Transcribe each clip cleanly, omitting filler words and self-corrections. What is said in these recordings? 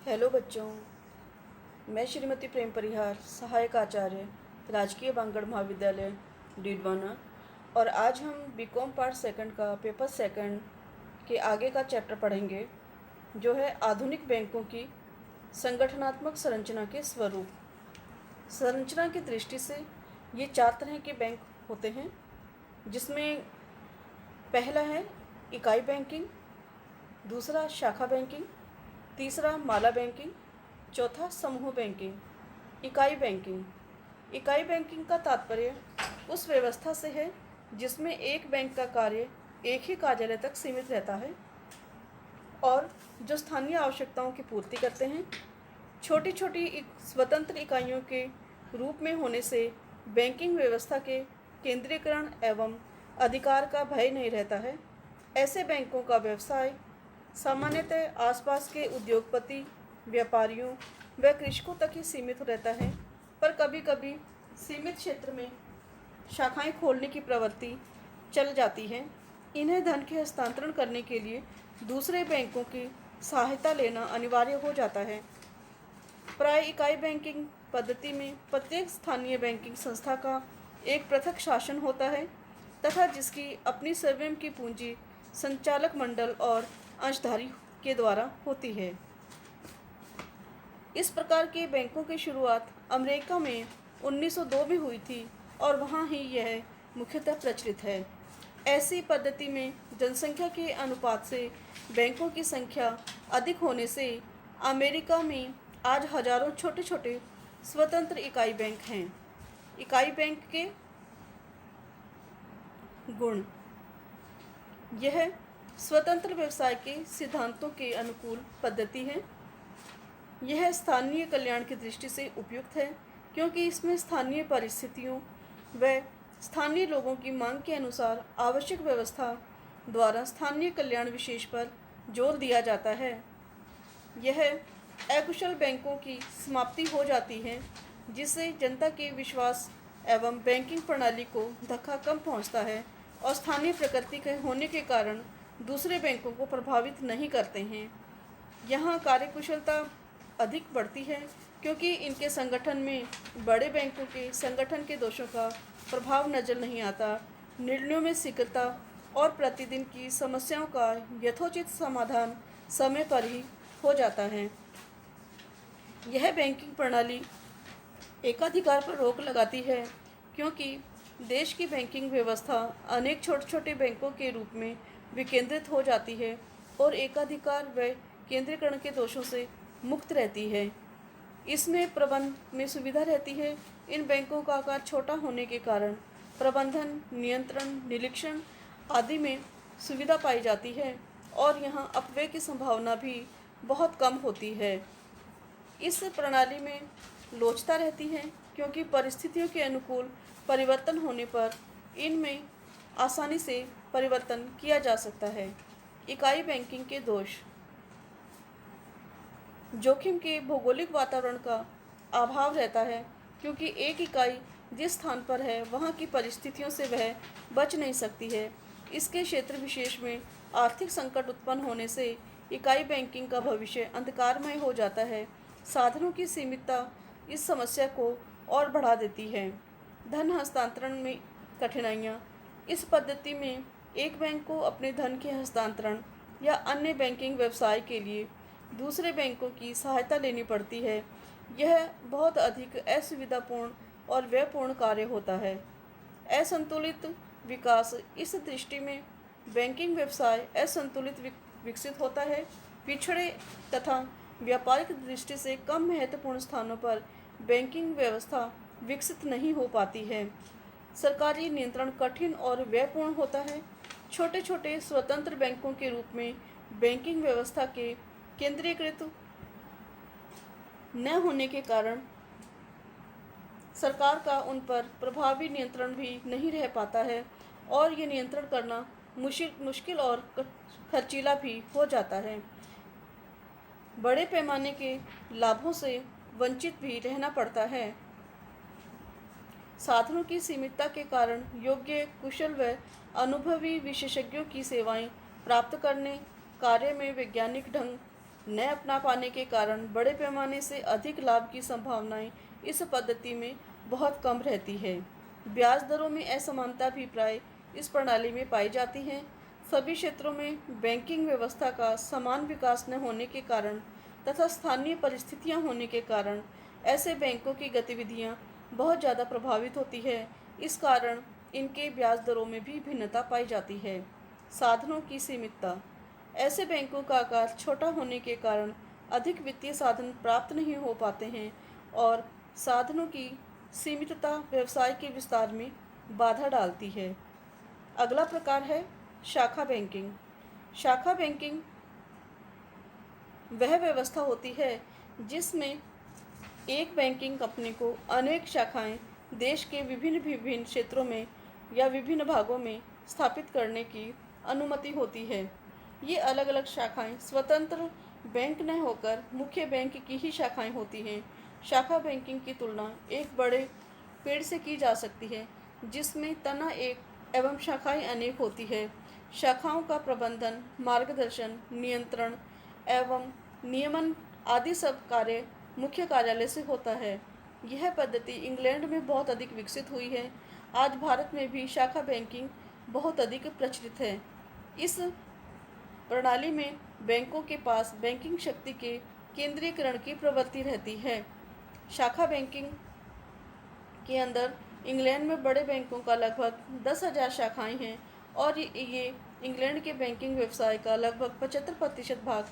Hello बच्चों, मैं श्रीमती प्रेम परिहार, सहायक आचार्य, राजकीय बांगड़ महाविद्यालय डीडवाना। और आज हम बीकॉम पार्ट सेकंड का पेपर सेकंड के आगे का चैप्टर पढ़ेंगे, जो है आधुनिक बैंकों की संगठनात्मक संरचना के स्वरूप। संरचना की दृष्टि से ये 4 तरह के बैंक होते हैं, जिसमें पहला है इकाई बैंकिंग, दूसरा शाखा बैंकिंग, तीसरा माला बैंकिंग, चौथा समूह बैंकिंग। इकाई बैंकिंग का तात्पर्य उस व्यवस्था से है जिसमें एक बैंक का कार्य एक ही कार्यालय तक सीमित रहता है और जो स्थानीय आवश्यकताओं की पूर्ति करते हैं। छोटी छोटी स्वतंत्र इकाइयों के रूप में होने से बैंकिंग व्यवस्था के केंद्रीकरण एवं अधिकार का भय नहीं रहता है। ऐसे बैंकों का व्यवसाय सामान्यतः आसपास के उद्योगपति, व्यापारियों व कृषकों तक ही सीमित रहता है, पर कभी कभी सीमित क्षेत्र में शाखाएं खोलने की प्रवृत्ति चल जाती है। इन्हें धन के हस्तांतरण करने के लिए दूसरे बैंकों की सहायता लेना अनिवार्य हो जाता है। प्राय इकाई बैंकिंग पद्धति में प्रत्येक स्थानीय बैंकिंग संस्था का एक पृथक शासन होता है तथा जिसकी अपनी स्वयं की पूंजी संचालक मंडल और अंशधारी के द्वारा होती है। इस प्रकार के बैंकों की शुरुआत अमेरिका में 1902 में हुई थी और वहाँ ही यह मुख्यतः प्रचलित है। ऐसी पद्धति में जनसंख्या के अनुपात से बैंकों की संख्या अधिक होने से अमेरिका में आज हजारों छोटे छोटे स्वतंत्र इकाई बैंक हैं। इकाई बैंक के गुण: यह स्वतंत्र व्यवसाय के सिद्धांतों के अनुकूल पद्धति है। यह स्थानीय कल्याण की दृष्टि से उपयुक्त है, क्योंकि इसमें स्थानीय परिस्थितियों व स्थानीय लोगों की मांग के अनुसार आवश्यक व्यवस्था द्वारा स्थानीय कल्याण विशेष पर जोर दिया जाता है। यह अकुशल बैंकों की समाप्ति हो जाती है, जिससे जनता के विश्वास एवं बैंकिंग प्रणाली को धक्का कम पहुंचता है और स्थानीय प्रकृति के होने के कारण दूसरे बैंकों को प्रभावित नहीं करते हैं। यहाँ कार्यकुशलता अधिक बढ़ती है, क्योंकि इनके संगठन में बड़े बैंकों के संगठन के दोषों का प्रभाव नजर नहीं आता। निर्णयों में शीघ्रता और प्रतिदिन की समस्याओं का यथोचित समाधान समय पर ही हो जाता है। यह बैंकिंग प्रणाली एकाधिकार पर रोक लगाती है, क्योंकि देश की बैंकिंग व्यवस्था अनेक छोटे छोटे बैंकों के रूप में विकेंद्रित हो जाती है और एकाधिकार व केंद्रीकरण के दोषों से मुक्त रहती है। इसमें प्रबंधन में सुविधा रहती है। इन बैंकों का आकार छोटा होने के कारण प्रबंधन, नियंत्रण, निरीक्षण आदि में सुविधा पाई जाती है और यहाँ अपव्यय की संभावना भी बहुत कम होती है। इस प्रणाली में लोचता रहती है, क्योंकि परिस्थितियों के अनुकूल परिवर्तन होने पर इनमें आसानी से परिवर्तन किया जा सकता है। इकाई बैंकिंग के दोष: जोखिम के भौगोलिक वातावरण का अभाव रहता है, क्योंकि एक इकाई जिस स्थान पर है वहाँ की परिस्थितियों से वह बच नहीं सकती है। इसके क्षेत्र विशेष में आर्थिक संकट उत्पन्न होने से इकाई बैंकिंग का भविष्य अंधकारमय हो जाता है। साधनों की सीमितता इस समस्या को और बढ़ा देती है। धन हस्तांतरण में कठिनाइयाँ: इस पद्धति में एक बैंक को अपने धन के हस्तांतरण या अन्य बैंकिंग व्यवसाय के लिए दूसरे बैंकों की सहायता लेनी पड़ती है। यह बहुत अधिक असुविधापूर्ण और व्ययपूर्ण कार्य होता है। असंतुलित विकास: इस दृष्टि में बैंकिंग व्यवसाय असंतुलित विकसित होता है। पिछड़े तथा व्यापारिक दृष्टि से कम महत्वपूर्ण स्थानों पर बैंकिंग व्यवस्था विकसित नहीं हो पाती है। सरकारी नियंत्रण कठिन और व्ययपूर्ण होता है। छोटे छोटे स्वतंत्र बैंकों के रूप में बैंकिंग व्यवस्था के केंद्रीकृत न होने के कारण सरकार का उन पर प्रभावी नियंत्रण भी नहीं रह पाता है और ये नियंत्रण करना मुश्किल और खर्चीला भी हो जाता है। बड़े पैमाने के लाभों से वंचित भी रहना पड़ता है। साधनों की सीमितता के कारण योग्य, कुशल व अनुभवी विशेषज्ञों की सेवाएं प्राप्त करने, कार्य में वैज्ञानिक ढंग न अपना पाने के कारण बड़े पैमाने से अधिक लाभ की संभावनाएं इस पद्धति में बहुत कम रहती है। ब्याज दरों में असमानता भी प्राय इस प्रणाली में पाई जाती है। सभी क्षेत्रों में बैंकिंग व्यवस्था का समान विकास न होने के कारण तथा स्थानीय परिस्थितियां होने के कारण ऐसे बैंकों की गतिविधियां बहुत ज़्यादा प्रभावित होती है। इस कारण इनके ब्याज दरों में भी भिन्नता पाई जाती है। साधनों की सीमितता। ऐसे बैंकों का आकार छोटा होने के कारण अधिक वित्तीय साधन प्राप्त नहीं हो पाते हैं और साधनों की सीमितता व्यवसाय के विस्तार में बाधा डालती है। अगला प्रकार है शाखा बैंकिंग। शाखा बैंकिंग वह व्यवस्था होती है जिसमें एक बैंकिंग कंपनी को अनेक शाखाएं देश के विभिन्न विभिन्न क्षेत्रों में या विभिन्न भागों में स्थापित करने की अनुमति होती है। ये अलग अलग शाखाएं स्वतंत्र बैंक न होकर मुख्य बैंक की ही शाखाएं होती हैं। शाखा बैंकिंग की तुलना एक बड़े पेड़ से की जा सकती है जिसमें तना एक एवं शाखाएं अनेक होती है। शाखाओं का प्रबंधन, मार्गदर्शन, नियंत्रण एवं नियमन आदि सब कार्य मुख्य कार्यालय से होता है। यह पद्धति इंग्लैंड में बहुत अधिक विकसित हुई है। आज भारत में भी शाखा बैंकिंग बहुत अधिक प्रचलित है। इस प्रणाली में बैंकों के पास बैंकिंग शक्ति के केंद्रीकरण की प्रवृत्ति रहती है। शाखा बैंकिंग के अंदर इंग्लैंड में बड़े बैंकों का लगभग 10,000 शाखाएं हैं और ये इंग्लैंड के बैंकिंग व्यवसाय का लगभग 75% भाग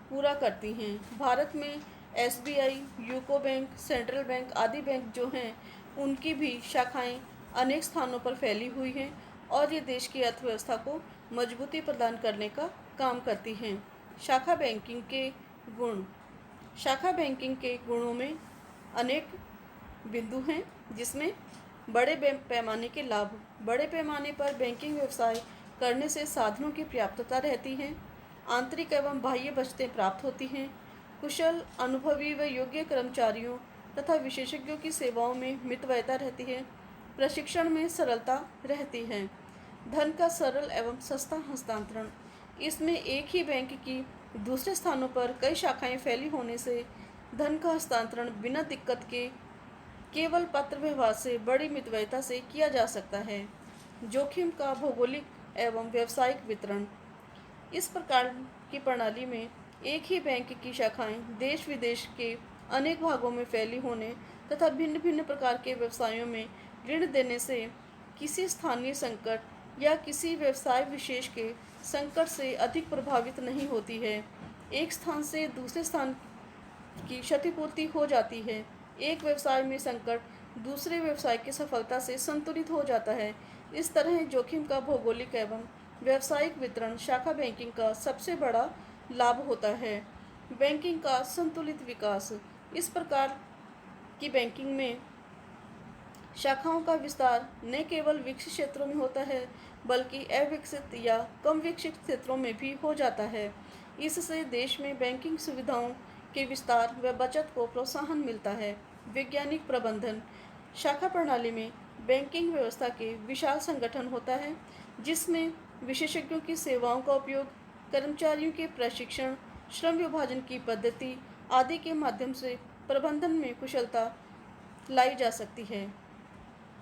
पूरा करती हैं। भारत में SBI, UCO bank, central bank आदि बैंक जो हैं उनकी भी शाखाएं अनेक स्थानों पर फैली हुई हैं और ये देश की अर्थव्यवस्था को मजबूती प्रदान करने का काम करती हैं। शाखा बैंकिंग के गुण। शाखा बैंकिंग के गुणों में अनेक बिंदु हैं जिसमें बड़े पैमाने के लाभ। बड़े पैमाने पर बैंकिंग व्यवसाय करने से साधनों की पर्याप्तता रहती है, आंतरिक एवं बाह्य बचतें प्राप्त होती हैं, कुशल, अनुभवी व योग्य कर्मचारियों तथा विशेषज्ञों की सेवाओं में मितव्ययता रहती है, प्रशिक्षण में सरलता रहती है, धन का सरल एवं सस्ता हस्तांतरण। इसमें एक ही बैंक की दूसरे स्थानों पर कई शाखाएं फैली होने से धन का हस्तांतरण बिना दिक्कत के केवल पत्र व्यवहार से बड़ी मितव्ययता से किया जा सकता है। जोखिम का भौगोलिक एवं व्यावसायिक वितरण। इस प्रकार की प्रणाली में एक ही बैंक की शाखाएं देश विदेश के अनेक भागों में फैली होने तथा भिन्न भिन्न प्रकार के व्यवसायों में ऋण देने से किसी स्थानीय संकट या किसी व्यवसाय विशेष के संकट से अधिक प्रभावित नहीं होती है। एक स्थान से दूसरे स्थान की क्षतिपूर्ति हो जाती है। एक व्यवसाय में संकट दूसरे व्यवसाय की सफलता से संतुलित हो जाता है। इस तरह जोखिम का भौगोलिक एवं व्यावसायिक वितरण शाखा बैंकिंग का सबसे बड़ा लाभ होता है। बैंकिंग का संतुलित विकास। इस प्रकार की बैंकिंग में शाखाओं का विस्तार न केवल विकसित क्षेत्रों में होता है बल्कि अविकसित या कम विकसित क्षेत्रों में भी हो जाता है। इससे देश में बैंकिंग सुविधाओं के विस्तार व बचत को प्रोत्साहन मिलता है। वैज्ञानिक प्रबंधन। शाखा प्रणाली में बैंकिंग व्यवस्था के विशाल संगठन होता है जिसमें विशेषज्ञों की सेवाओं का उपयोग, कर्मचारियों के प्रशिक्षण, श्रम विभाजन की पद्धति आदि के माध्यम से प्रबंधन में कुशलता लाई जा सकती है।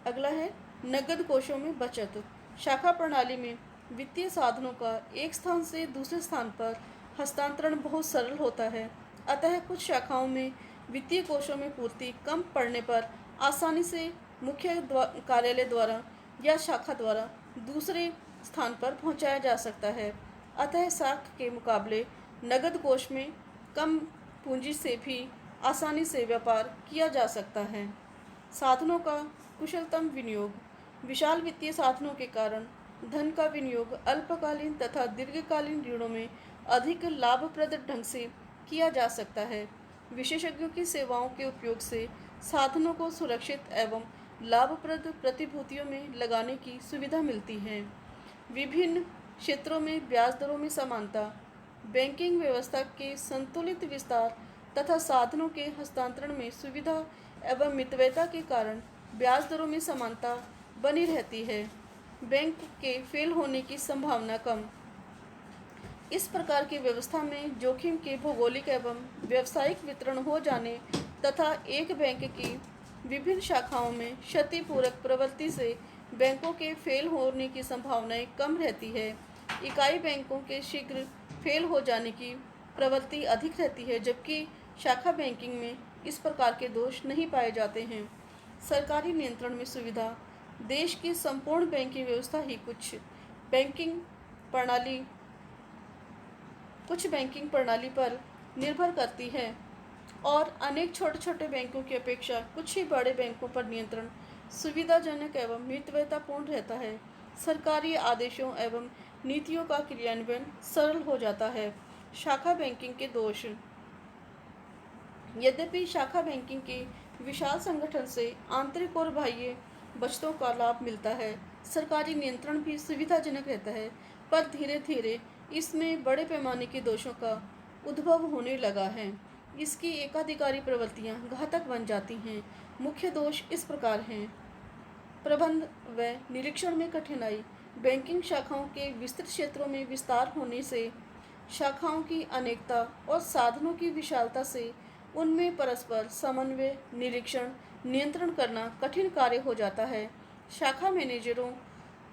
अगला है नकद कोषों में बचत। शाखा प्रणाली में वित्तीय साधनों का एक स्थान से दूसरे स्थान पर हस्तांतरण बहुत सरल होता है, अतः कुछ शाखाओं में वित्तीय कोषों में पूर्ति कम पड़ने पर आसानी से मुख्य कार्यालय द्वारा या शाखा द्वारा दूसरे स्थान पर पहुंचाया जा सकता है। अतः शाखा के मुकाबले नकद कोष में कम पूंजी से भी आसानी से व्यापार किया जा सकता है। साधनों का कुशलतम विनियोग। विशाल वित्तीय साधनों के कारण धन का विनियोग अल्पकालीन तथा दीर्घकालीन ऋणों में अधिक लाभप्रद ढंग से किया जा सकता है। विशेषज्ञों की सेवाओं के उपयोग से साधनों को सुरक्षित एवं लाभप्रद प्रतिभूतियों में लगाने की सुविधा मिलती है। विभिन्न क्षेत्रों में ब्याज दरों में समानता। बैंकिंग व्यवस्था के संतुलित विस्तार तथा साधनों के हस्तांतरण में सुविधा एवं मितव्ययता के कारण ब्याज दरों में समानता बनी रहती है। बैंक के फेल होने की संभावना कम। इस प्रकार की व्यवस्था में जोखिम के भौगोलिक एवं व्यावसायिक वितरण हो जाने तथा एक बैंक की विभिन्न शाखाओं में क्षतिपूरक प्रवृत्ति से बैंकों के फेल होने की संभावनाएं कम रहती है। इकाई बैंकों के शीघ्र फेल हो जाने की प्रवृत्ति अधिक रहती है, जबकि शाखा बैंकिंग में इस प्रकार के दोष नहीं पाए जाते हैं। सरकारी नियंत्रण में सुविधा। देश की संपूर्ण बैंकिंग व्यवस्था ही कुछ बैंकिंग प्रणाली पर निर्भर करती है और अनेक छोटे छोटे बैंकों की अपेक्षा कुछ ही बड़े बैंकों पर नियंत्रण सुविधाजनक एवं मितव्ययतापूर्ण रहता है। सरकारी आदेशों एवं नीतियों का क्रियान्वयन सरल हो जाता है। शाखा बैंकिंग के दोष। यद्यपि शाखा बैंकिंग के विशाल संगठन से आंतरिक और बाह्य बचतों का लाभ मिलता है, सरकारी नियंत्रण भी सुविधाजनक रहता है, पर धीरे धीरे इसमें बड़े पैमाने के दोषों का उद्भव होने लगा है। इसकी एकाधिकारी प्रवृत्तियां घातक बन जाती हैं। मुख्य दोष इस प्रकार हैं। प्रबंध व निरीक्षण में कठिनाई। बैंकिंग शाखाओं के विस्तृत क्षेत्रों में विस्तार होने से, शाखाओं की अनेकता और साधनों की विशालता से उनमें परस्पर समन्वय, निरीक्षण, नियंत्रण करना कठिन कार्य हो जाता है। शाखा मैनेजरों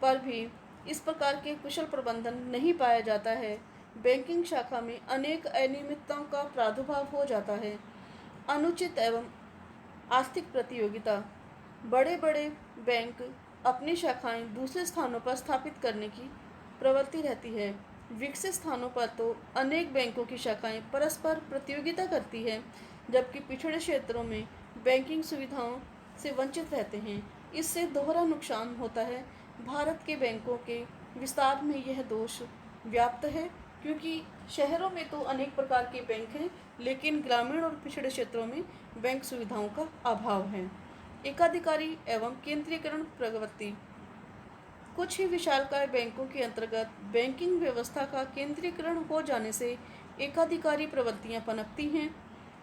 पर भी इस प्रकार के कुशल प्रबंधन नहीं पाया जाता है। बैंकिंग शाखा में अनेक अनियमितताओं का प्रादुर्भाव हो जाता है। अनुचित एवं आर्थिक प्रतियोगिता। बड़े बड़े बैंक अपनी शाखाएं दूसरे स्थानों पर स्थापित करने की प्रवृत्ति रहती है। विकसित स्थानों पर तो अनेक बैंकों की शाखाएं परस्पर प्रतियोगिता करती है, जबकि पिछड़े क्षेत्रों में बैंकिंग सुविधाओं से वंचित रहते हैं। इससे दोहरा नुकसान होता है। भारत के बैंकों के विस्तार में यह दोष व्याप्त है, क्योंकि शहरों में तो अनेक प्रकार के बैंक हैं, लेकिन ग्रामीण और पिछड़े क्षेत्रों में बैंक सुविधाओं का अभाव है। एकाधिकारी एवं केंद्रीकरण प्रवृत्ति। कुछ ही विशालकाय बैंकों के अंतर्गत बैंकिंग व्यवस्था का केंद्रीकरण हो जाने से एकाधिकारी प्रवृत्तियां पनपती हैं।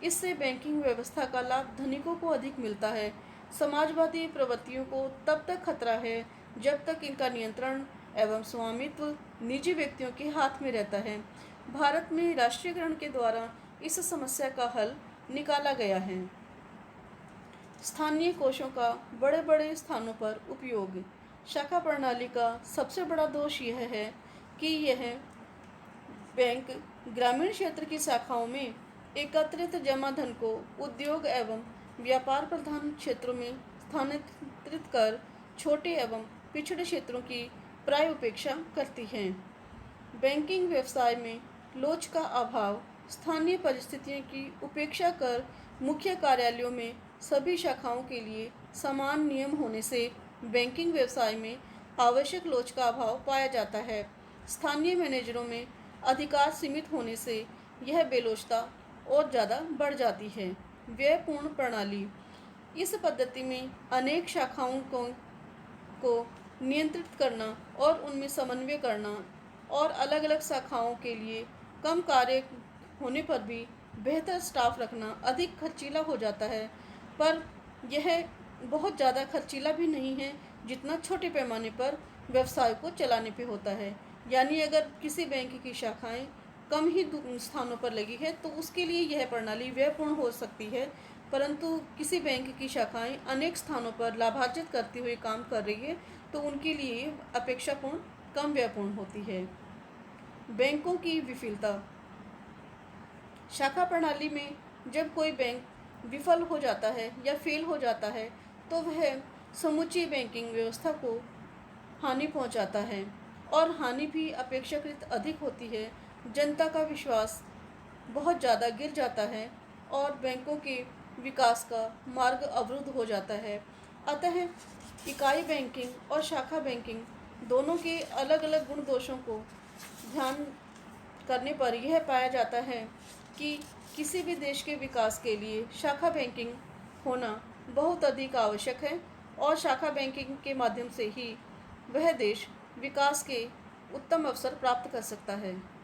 इससे बैंकिंग व्यवस्था का लाभ धनिकों को अधिक मिलता है। समाजवादी प्रवृत्तियों को तब तक खतरा है जब तक इनका नियंत्रण एवं स्वामित्व निजी व्यक्तियों के हाथ में रहता है। भारत में राष्ट्रीयकरण के द्वारा इस समस्या का हल निकाला गया है। स्थानीय कोषों का बड़े बड़े स्थानों पर उपयोग। शाखा प्रणाली का सबसे बड़ा दोष यह है कि यह बैंक ग्रामीण क्षेत्र की शाखाओं में एकत्रित जमा धन को उद्योग एवं व्यापार प्रधान क्षेत्रों में स्थानांतरित कर छोटे एवं पिछड़े क्षेत्रों की प्राय उपेक्षा करती हैं। बैंकिंग व्यवसाय में लोच का अभाव। स्थानीय परिस्थितियों की उपेक्षा कर मुख्य कार्यालयों में सभी शाखाओं के लिए समान नियम होने से बैंकिंग व्यवसाय में आवश्यक लोच का अभाव पाया जाता है। स्थानीय मैनेजरों में अधिकार सीमित होने से यह बेलोचता और ज़्यादा बढ़ जाती है। व्ययपूर्ण प्रणाली। इस पद्धति में अनेक शाखाओं को नियंत्रित करना और उनमें समन्वय करना और अलग अलग शाखाओं के लिए कम कार्य होने पर भी बेहतर स्टाफ रखना अधिक खर्चीला हो जाता है, पर यह बहुत ज़्यादा खर्चीला भी नहीं है जितना छोटे पैमाने पर व्यवसाय को चलाने पे होता है। यानी अगर किसी बैंक की शाखाएं कम ही स्थानों पर लगी है तो उसके लिए यह प्रणाली व्ययपूर्ण हो सकती है, परंतु किसी बैंक की शाखाएं अनेक स्थानों पर लाभार्जित करते हुए काम कर रही है तो उनके लिए अपेक्षापूर्ण कम व्ययपूर्ण होती है। बैंकों की विफलता। शाखा प्रणाली में जब कोई बैंक विफल हो जाता है या फेल हो जाता है तो वह समूची बैंकिंग व्यवस्था को हानि पहुंचाता है और हानि भी अपेक्षाकृत अधिक होती है। जनता का विश्वास बहुत ज़्यादा गिर जाता है और बैंकों के विकास का मार्ग अवरुद्ध हो जाता है। अतः इकाई बैंकिंग और शाखा बैंकिंग दोनों के अलग अलग गुण दोषों को ध्यान करने पर यह पाया जाता है कि किसी भी देश के विकास के लिए शाखा बैंकिंग होना बहुत अधिक आवश्यक है और शाखा बैंकिंग के माध्यम से ही वह देश विकास के उत्तम अवसर प्राप्त कर सकता है।